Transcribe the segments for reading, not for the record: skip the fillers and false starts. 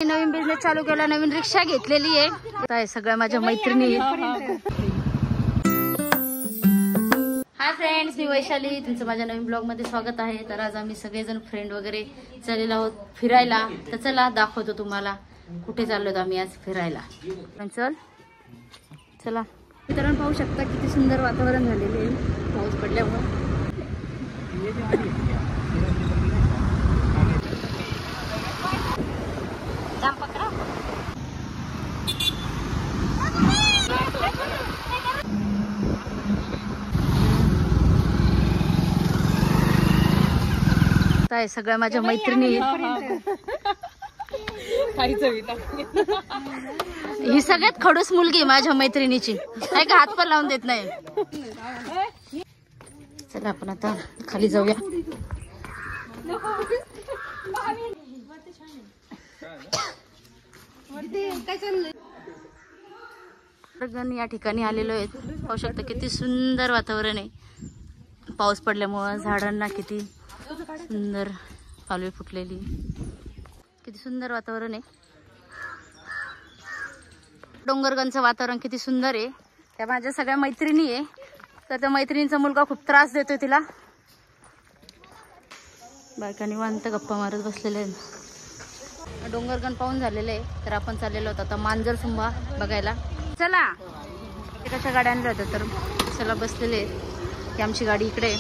नवीन business चालू केला, नवीन रिक्षा घेतलेली आहे सगळ्या माझ्या मैत्रिणी। हाय फ्रेंड्स, मी वैशाली, तुमचं माझ्या नवीन ब्लॉग मध्ये स्वागत आहे। तर आज आम्ही सगळेजण फ्रेंड वगैरे चाललेलो आहोत फिरायला। तर चला दाखवतो तुम्हाला कुठे चाललोत आम्ही आज फिरायला। चल चला मित्रांनो, पाहू शकता किती सुंदर वातावरण झालेले आहे पाऊस पडल्यामुळे। सगळ्या माझ्या मैत्रिणी, ही सगळ्यात खडूस मुलगी माझ्या मैत्रिणीची, काय का हात पण लावून देत नाही। चला आपण आता खाली जाऊया। या ठिकाणी आलेलो आहे, पाहू शकता किती सुंदर वातावरण आहे। पाऊस पडल्यामुळे झाडांना किती सुंदर पालवी फुटलेली, किती सुंदर वातावरण आहे। डोंगरगणचं वातावरण किती सुंदर आहे। त्या माझ्या सगळ्या मैत्रिणी आहे, तर त्या मैत्रिणींचा मुलगा खूप त्रास देतोय तिला। बायका निवांत गप्पा मारत बसलेले आहेत। डोंगरगण पाहून झालेले आहे, तर आपण चाललेलो होतो आता मांजरसुंबा बघायला। चला कशा गाड्या आणल्या होत्या, तर चला बसलेले आहेत की आमची गाडी इकडे।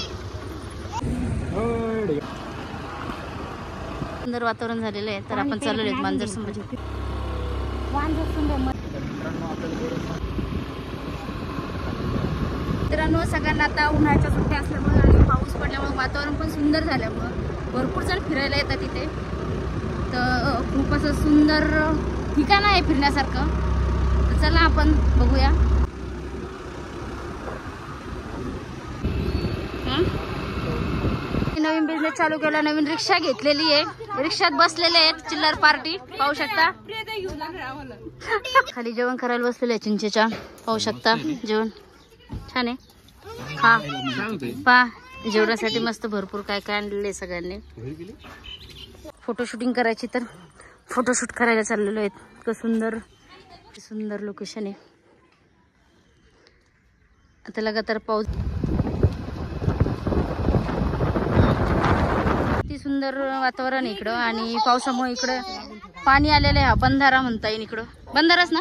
सुंदर वातावरण झालेलं आहे, तर आपण चाललेलो आहेत मांजरसुंबाची। मित्रांनो, सगळ्यांना आता उन्हाळ्याच्या सुट्ट्या असल्यामुळे आणि पाऊस पडल्यामुळे वातावरण पण सुंदर झाल्यामुळे भरपूर जण फिरायला येतात इथे। तर खूप असं सुंदर ठिकाण आहे फिरण्यासारखं, तर चला आपण बघूया। नवीन बिझनेस चालू केला, नवीन रिक्षा घेतलेली आहे, रिक्षात बसलेले आहेत चिल्लर पार्टी, पाहू शकता। खाली जेवण करायला बसलेले आहे चिंचेच्या, पाहू शकता जेवण छान आहे। हा पा जेवणासाठी मस्त भरपूर काय काय आणलेले सगळ्यांनी। फोटो शूटिंग करायची, तर फोटोशूट करायला चाललेलो आहेत। इतकं सुंदर सुंदर लोकेशन आहे। आता लगातार पाऊस, किती सुंदर वातावरण आहे इकडं, आणि पावसामुळे इकडं पाणी आलेलं आहे। बंधारा म्हणता येईल इकडं, बंधाराच ना।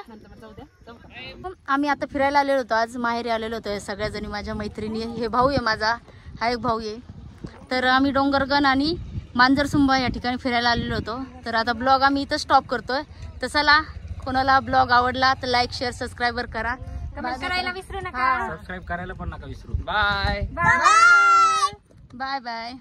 आम्ही आता फिरायला आलेलो होतो, आज माहेरी आलेलो होतो सगळ्या जणी माझ्या मैत्रिणी। हे भाऊ आहे माझा, हा एक भाऊ आहे। तर आम्ही डोंगरगण आणि मांजरसुंबा या ठिकाणी फिरायला आलेलो होतो। तर आता ब्लॉग आम्ही इथं स्टॉप करतोय। तर चला, कोणाला ब्लॉग आवडला तर लाईक शेअर सबस्क्राईबर करा, कमेंट करायला विसरू नका, सबस्क्राईब करायला पण नका विसरू। Bye bye bye bye.